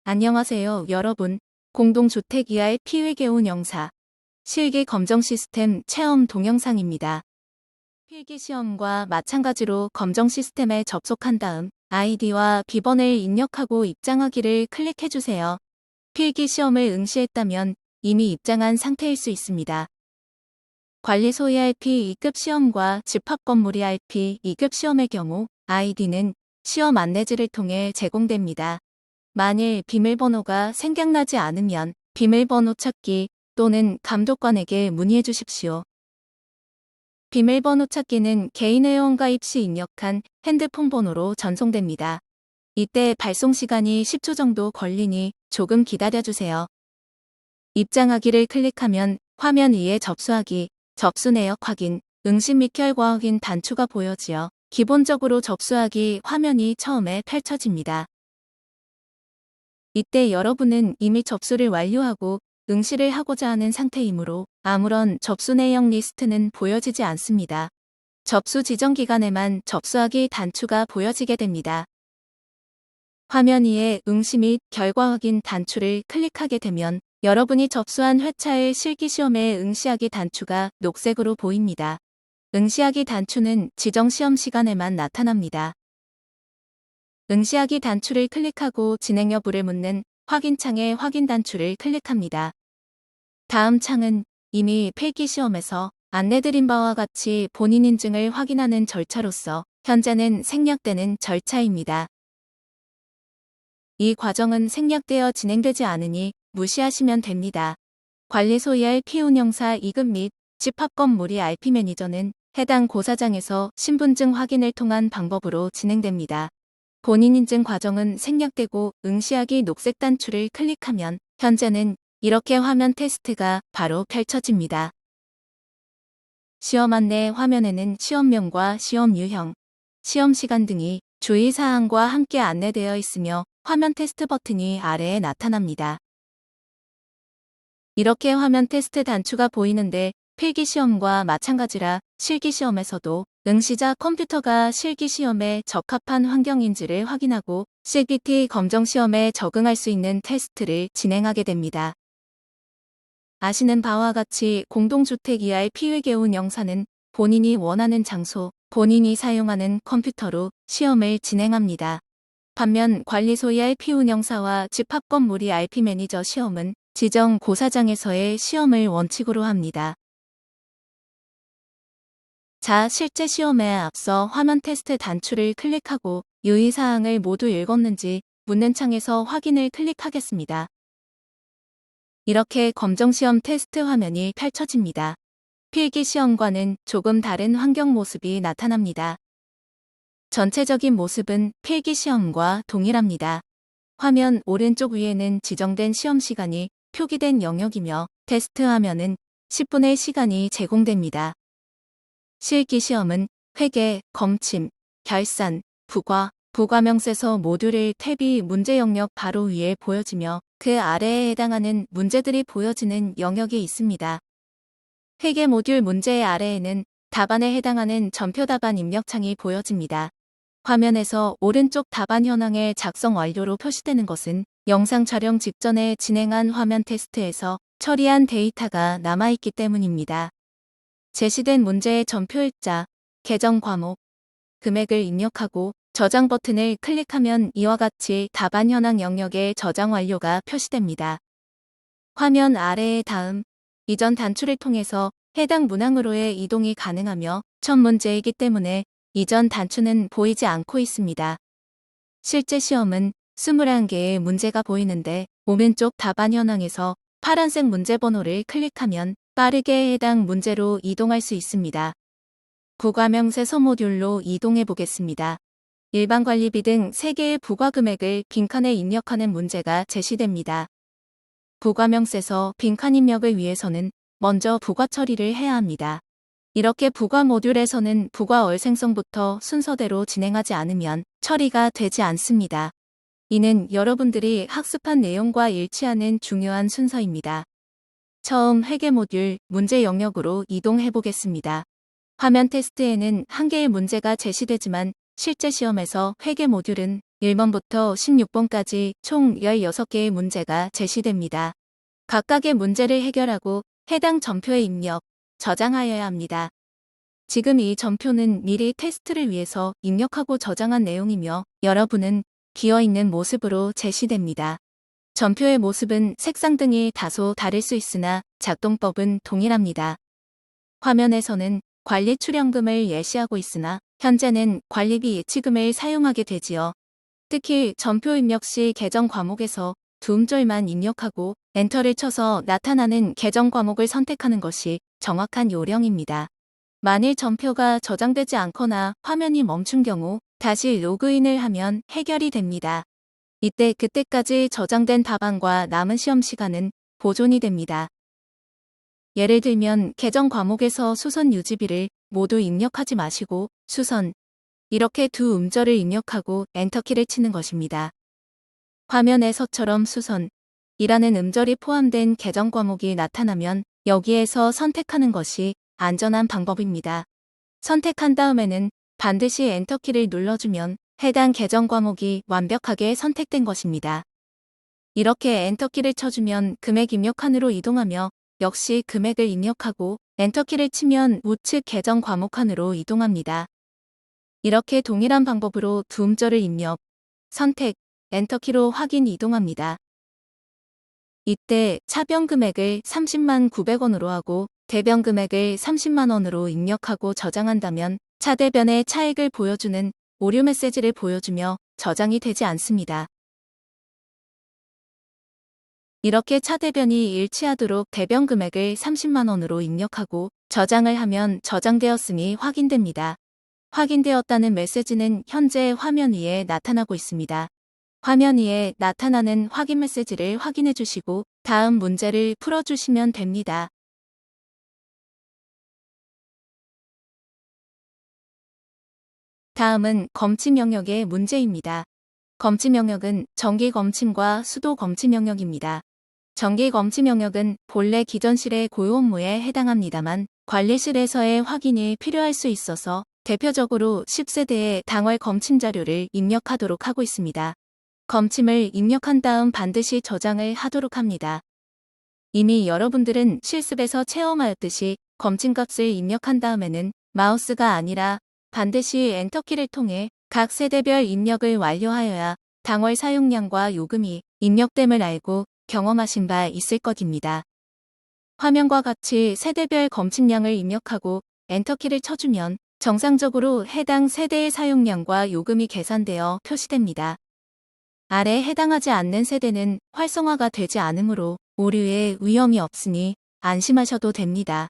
안녕하세요, 여러분. 공동주택 이하의 피일개운 영사, 실기 검정 시스템 체험 동영상입니다. 필기 시험과 마찬가지로 검정 시스템에 접속한 다음 아이디와 비번을 입력하고 입장하기를 클릭해주세요. 필기 시험을 응시했다면 이미 입장한 상태일 수 있습니다. 관리소 ERP 2급 시험과 집합건물 ERP 2급 시험의 경우 아이디는 시험 안내지를 통해 제공됩니다. 만일 비밀번호가 생각나지 않으면 비밀번호 찾기 또는 감독관에게 문의해 주십시오. 비밀번호 찾기는 개인 회원가입 시 입력한 핸드폰 번호로 전송됩니다. 이때 발송 시간이 10초 정도 걸리니 조금 기다려주세요. 입장하기를 클릭하면 화면 위에 접수하기, 접수 내역 확인, 응시 및 결과 확인 단추가 보여지어 기본적으로 접수하기 화면이 처음에 펼쳐집니다. 이때 여러분은 이미 접수를 완료하고 응시를 하고자 하는 상태이므로 아무런 접수 내역 리스트는 보여지지 않습니다. 접수 지정 기간에만 접수하기 단추가 보여지게 됩니다. 화면 위에 응시 및 결과 확인 단추를 클릭하게 되면 여러분이 접수한 회차의 실기시험에 응시하기 단추가 녹색으로 보입니다. 응시하기 단추는 지정 시험 시간에만 나타납니다. 응시하기 단추를 클릭하고 진행 여부를 묻는 확인창의 확인 단추를 클릭합니다. 다음 창은 이미 필기시험에서 안내드린 바와 같이 본인 인증을 확인하는 절차로서 현재는 생략되는 절차입니다. 이 과정은 생략되어 진행되지 않으니 무시하시면 됩니다. 관리소 ERP 운영사 2급 및 집합건물 ERP 매니저는 해당 고사장에서 신분증 확인을 통한 방법으로 진행됩니다. 본인 인증 과정은 생략되고 응시하기 녹색 단추를 클릭하면 현재는 이렇게 화면 테스트가 바로 펼쳐집니다. 시험 안내 화면에는 시험명과 시험 유형, 시험 시간 등이 주의사항과 함께 안내되어 있으며 화면 테스트 버튼이 아래에 나타납니다. 이렇게 화면 테스트 단추가 보이는데 필기시험과 마찬가지라 실기시험에서도 응시자 컴퓨터가 실기시험에 적합한 환경인지를 확인하고 CPT 검정시험에 적응할 수 있는 테스트를 진행하게 됩니다. 아시는 바와 같이 공동주택 이하의 피일개운 영사는 본인이 원하는 장소, 본인이 사용하는 컴퓨터로 시험을 진행합니다. 반면 관리소 ERP 운영사와 집합건물 ERP 매니저 시험은 지정 고사장에서의 시험을 원칙으로 합니다. 자, 실제 시험에 앞서 화면 테스트 단추를 클릭하고 유의사항을 모두 읽었는지 묻는 창에서 확인을 클릭하겠습니다. 이렇게 검정시험 테스트 화면이 펼쳐집니다. 필기시험과는 조금 다른 환경 모습이 나타납니다. 전체적인 모습은 필기시험과 동일합니다. 화면 오른쪽 위에는 지정된 시험 시간이 표기된 영역이며 테스트 화면은 10분의 시간이 제공됩니다. 실기시험은 회계, 검침, 결산, 부과, 부과명세서 모듈의 탭이 문제 영역 바로 위에 보여지며 그 아래에 해당하는 문제들이 보여지는 영역이 있습니다. 회계 모듈 문제의 아래에는 답안에 해당하는 전표 답안 입력창이 보여집니다. 화면에서 오른쪽 답안 현황의 작성 완료로 표시되는 것은 영상 촬영 직전에 진행한 화면 테스트에서 처리한 데이터가 남아있기 때문입니다. 제시된 문제의 전표일자, 계정 과목, 금액을 입력하고 저장 버튼을 클릭하면 이와 같이 답안 현황 영역의 저장 완료가 표시됩니다. 화면 아래의 다음, 이전 단추를 통해서 해당 문항으로의 이동이 가능하며 첫 문제이기 때문에 이전 단추는 보이지 않고 있습니다. 실제 시험은 21개의 문제가 보이는데 오른쪽 답안 현황에서 파란색 문제 번호를 클릭하면 빠르게 해당 문제로 이동할 수 있습니다. 부과명세서 모듈로 이동해 보겠습니다. 일반 관리비 등 3개의 부과 금액을 빈칸에 입력하는 문제가 제시됩니다. 부과명세서 빈칸 입력을 위해서는 먼저 부과 처리를 해야 합니다. 이렇게 부과 모듈에서는 부과 생성부터 순서대로 진행하지 않으면 처리가 되지 않습니다. 이는 여러분들이 학습한 내용과 일치하는 중요한 순서입니다. 처음 회계 모듈 문제 영역으로 이동해 보겠습니다. 화면 테스트에는 한 개의 문제가 제시되지만 실제 시험에서 회계 모듈은 1번부터 16번까지 총 16개의 문제가 제시됩니다. 각각의 문제를 해결하고 해당 전표에 입력, 저장하여야 합니다. 지금 이 전표는 미리 테스트를 위해서 입력하고 저장한 내용이며 여러분은 비어있는 모습으로 제시됩니다. 전표의 모습은 색상 등이 다소 다를 수 있으나 작동법은 동일합니다. 화면에서는 관리 출연금을 예시하고 있으나 현재는 관리비 예치금을 사용하게 되지요. 특히 전표 입력 시 계정 과목에서 두 음절만 입력하고 엔터를 쳐서 나타나는 계정 과목을 선택하는 것이 정확한 요령입니다. 만일 전표가 저장되지 않거나 화면이 멈춘 경우 다시 로그인을 하면 해결이 됩니다. 이때 그때까지 저장된 답안과 남은 시험 시간은 보존이 됩니다. 예를 들면 계정 과목에서 수선 유지비를 모두 입력하지 마시고 수선 이렇게 두 음절을 입력하고 엔터키를 치는 것입니다. 화면에서처럼 수선 이라는 음절이 포함된 계정 과목이 나타나면 여기에서 선택하는 것이 안전한 방법입니다. 선택한 다음에는 반드시 엔터키를 눌러주면 해당 계정 과목이 완벽하게 선택된 것입니다. 이렇게 엔터키를 쳐주면 금액 입력 칸으로 이동하며 역시 금액을 입력하고 엔터키를 치면 우측 계정 과목 칸으로 이동합니다. 이렇게 동일한 방법으로 두 음절을 입력, 선택, 엔터키로 확인 이동합니다. 이때 차변 금액을 30만 900원으로 하고 대변 금액을 30만 원으로 입력하고 저장한다면 차대변의 차액을 보여주는 오류 메시지를 보여주며 저장이 되지 않습니다. 이렇게 차대변이 일치하도록 대변 금액을 30만 원으로 입력하고 저장을 하면 저장되었음이 확인됩니다. 확인되었다는 메시지는 현재 화면 위에 나타나고 있습니다. 화면 위에 나타나는 확인 메시지를 확인해 주시고 다음 문제를 풀어주시면 됩니다. 다음은 검침 영역의 문제입니다. 검침 영역은 정기 검침과 수도 검침 영역입니다. 정기 검침 영역은 본래 기전실의 고유 업무에 해당합니다만 관리실에서의 확인이 필요할 수 있어서 대표적으로 10세대의 당월 검침 자료를 입력하도록 하고 있습니다. 검침을 입력한 다음 반드시 저장을 하도록 합니다. 이미 여러분들은 실습에서 체험하였듯이 검침값을 입력한 다음에는 마우스가 아니라 반드시 엔터키를 통해 각 세대별 입력을 완료하여야 당월 사용량과 요금이 입력됨을 알고 경험하신 바 있을 것입니다. 화면과 같이 세대별 검침량을 입력하고 엔터키를 쳐주면 정상적으로 해당 세대의 사용량과 요금이 계산되어 표시됩니다. 아래 해당하지 않는 세대는 활성화가 되지 않으므로 오류의 위험이 없으니 안심하셔도 됩니다.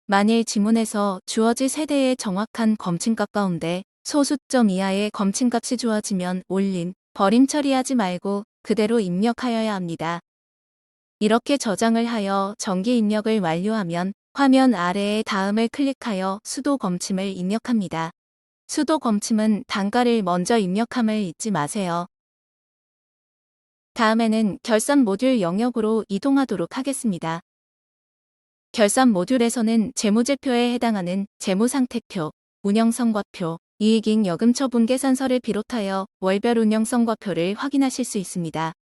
만일 지문에서 주어진 세대의 정확한 검침값 가운데 소수점 이하의 검침값이 주어지면 올림, 버림 처리하지 말고 그대로 입력하여야 합니다. 이렇게 저장을 하여 정기 입력을 완료하면 화면 아래의 다음을 클릭하여 수도 검침을 입력합니다. 수도 검침은 단가를 먼저 입력함을 잊지 마세요. 다음에는 결산 모듈 영역으로 이동하도록 하겠습니다. 결산 모듈에서는 재무제표에 해당하는 재무상태표, 운영성과표, 이익잉여금처분계산서를 비롯하여 월별 운영성과표를 확인하실 수 있습니다.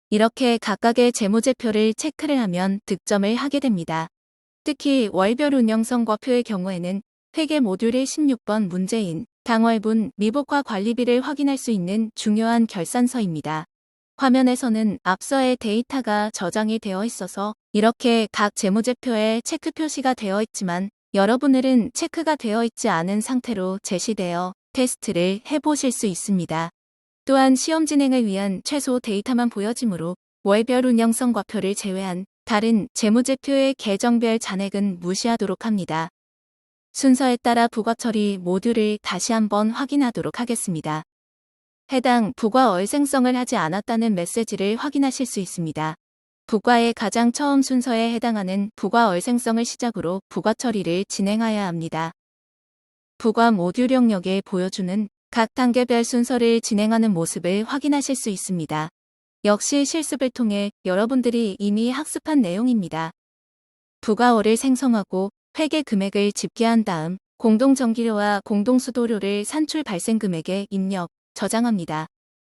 이렇게 각각의 재무제표를 체크를 하면 득점을 하게 됩니다. 특히 월별 운영성과표의 경우에는 회계 모듈의 16번 문제인 당월분 미복과 관리비를 확인할 수 있는 중요한 결산서입니다. 화면에서는 앞서의 데이터가 저장이 되어 있어서 이렇게 각 재무제표에 체크 표시가 되어 있지만 여러분들은 체크가 되어 있지 않은 상태로 제시되어 테스트를 해보실 수 있습니다. 또한 시험 진행을 위한 최소 데이터만 보여지므로 월별 운영성과표를 제외한 다른 재무제표의 계정별 잔액은 무시하도록 합니다. 순서에 따라 부과 처리 모듈을 다시 한번 확인하도록 하겠습니다. 해당 부과 얼생성을 하지 않았다는 메시지를 확인하실 수 있습니다. 부과의 가장 처음 순서에 해당하는 부과 얼생성을 시작으로 부과 처리를 진행하여야 합니다. 부과 모듈 영역에 보여주는 각 단계별 순서를 진행하는 모습을 확인하실 수 있습니다. 역시 실습을 통해 여러분들이 이미 학습한 내용입니다. 부과월을 생성하고 회계 금액을 집계한 다음 공동정기료와 공동수도료를 산출 발생 금액에 입력, 저장합니다.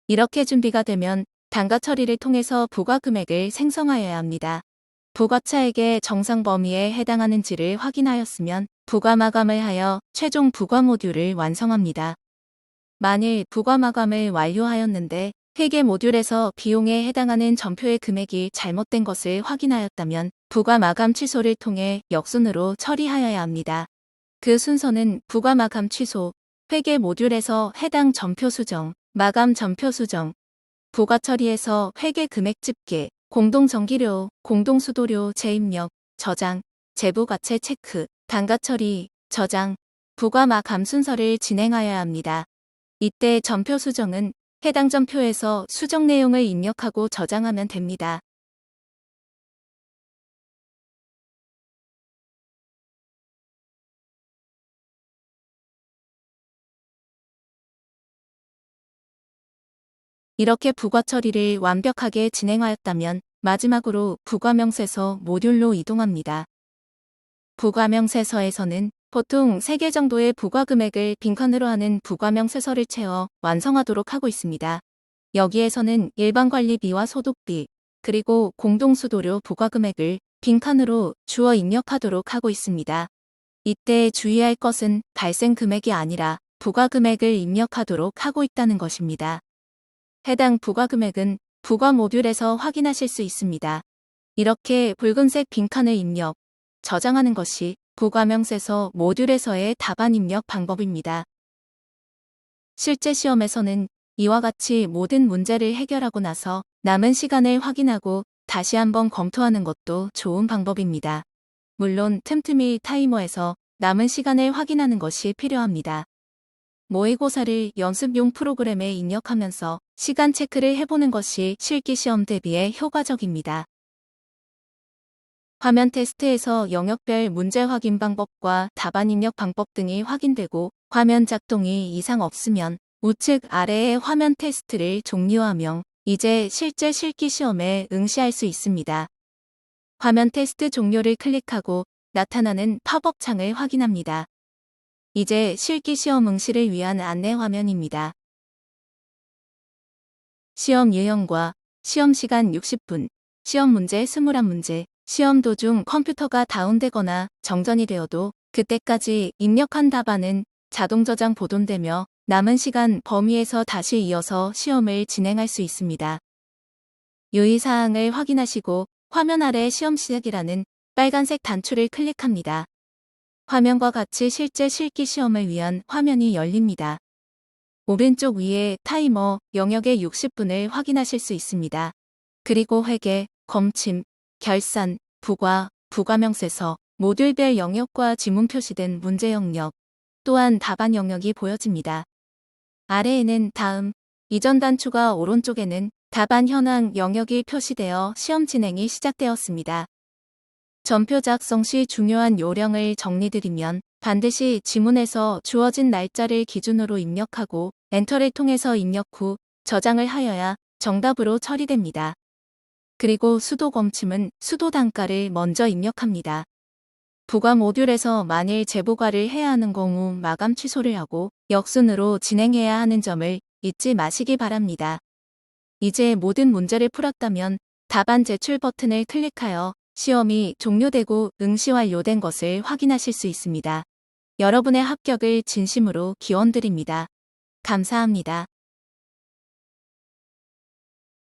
이렇게 준비가 되면 단가 처리를 통해서 부과 금액을 생성하여야 합니다. 부과차액의 정상 범위에 해당하는지를 확인하였으면 부과 마감을 하여 최종 부과 모듈을 완성합니다. 만일 부과 마감을 완료하였는데 회계 모듈에서 비용에 해당하는 전표의 금액이 잘못된 것을 확인하였다면 부과 마감 취소를 통해 역순으로 처리하여야 합니다. 그 순서는 부과 마감 취소, 회계 모듈에서 해당 전표 수정, 마감 전표 수정, 부과 처리에서 회계 금액 집계, 공동 정기료, 공동 수도료 재입력, 저장, 재부가채 체크, 단가 처리, 저장, 부과 마감 순서를 진행하여야 합니다. 이때 전표 수정은 해당 전표에서 수정 내용을 입력하고 저장하면 됩니다. 이렇게 부과 처리를 완벽하게 진행하였다면 마지막으로 부과명세서 모듈로 이동합니다. 부과명세서에서는 보통 3개 정도의 부과 금액을 빈칸으로 하는 부과명세서를 채워 완성하도록 하고 있습니다. 여기에서는 일반관리비와 소득비, 그리고 공동수도료 부과 금액을 빈칸으로 주어 입력하도록 하고 있습니다. 이때 주의할 것은 발생 금액이 아니라 부과 금액을 입력하도록 하고 있다는 것입니다. 해당 부과 금액은 부과 모듈에서 확인하실 수 있습니다. 이렇게 붉은색 빈칸을 입력, 저장하는 것이 부과명세서 모듈에서의 답안 입력 방법입니다. 실제 시험에서는 이와 같이 모든 문제를 해결하고 나서 남은 시간을 확인하고 다시 한번 검토하는 것도 좋은 방법입니다. 물론 틈틈이 타이머에서 남은 시간을 확인하는 것이 필요합니다. 모의고사를 연습용 프로그램에 입력하면서 시간 체크를 해보는 것이 실기시험 대비에 효과적입니다. 화면 테스트에서 영역별 문제 확인 방법과 답안 입력 방법 등이 확인되고 화면 작동이 이상 없으면 우측 아래의 화면 테스트를 종료하며 이제 실제 실기시험에 응시할 수 있습니다. 화면 테스트 종료를 클릭하고 나타나는 팝업 창을 확인합니다. 이제 실기시험 응시를 위한 안내 화면입니다. 시험 유형과 시험 시간 60분, 시험 문제 21문제, 시험 도중 컴퓨터가 다운되거나 정전이 되어도 그때까지 입력한 답안은 자동 저장 보존되며 남은 시간 범위에서 다시 이어서 시험을 진행할 수 있습니다. 유의사항을 확인하시고 화면 아래 시험 시작이라는 빨간색 단추를 클릭합니다. 화면과 같이 실제 실기 시험을 위한 화면이 열립니다. 오른쪽 위에 타이머 영역의 60분을 확인하실 수 있습니다. 그리고 회계, 검침, 결산, 부과, 부과명세서, 모듈별 영역과 지문 표시된 문제 영역, 또한 답안 영역이 보여집니다. 아래에는 다음, 이전 단추가 오른쪽에는 답안 현황 영역이 표시되어 시험 진행이 시작되었습니다. 전표 작성 시 중요한 요령을 정리드리면 반드시 지문에서 주어진 날짜를 기준으로 입력하고 엔터를 통해서 입력 후 저장을 하여야 정답으로 처리됩니다. 그리고 수도 검침은 수도 단가를 먼저 입력합니다. 부과 모듈에서 만일 재부과를 해야 하는 경우 마감 취소를 하고 역순으로 진행해야 하는 점을 잊지 마시기 바랍니다. 이제 모든 문제를 풀었다면 답안 제출 버튼을 클릭하여 시험이 종료되고 응시 완료된 것을 확인하실 수 있습니다. 여러분의 합격을 진심으로 기원드립니다. 감사합니다.